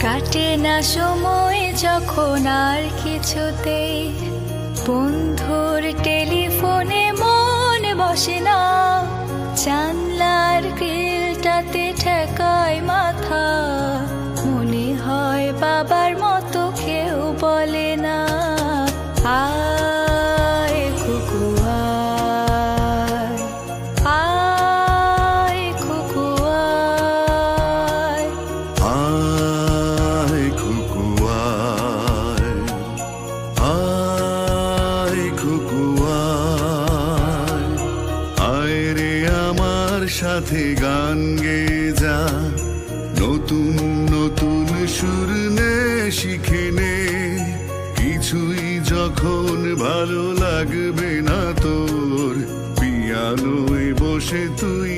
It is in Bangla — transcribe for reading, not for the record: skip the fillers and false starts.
কাটে না সময় যখন আর কিছুতেই বন্ধুর টেলিফোনে মন বসে না, জানলার গ্রিলটাতে ঠেকায় মাথা, মনে হয় বাবার মতো কেউ বলে না। আয় কুকু আয়, আয় কুকু আয়, আয় কুকু আয়, আয় কুকু আয়, আয় রে আমার সাথে গান গেয়ে যা, নতুন নতুন সুর নে শিখে নে, কিছুই যখন ভালো লাগবে না তোর, পিয়ানোয় বসে তুই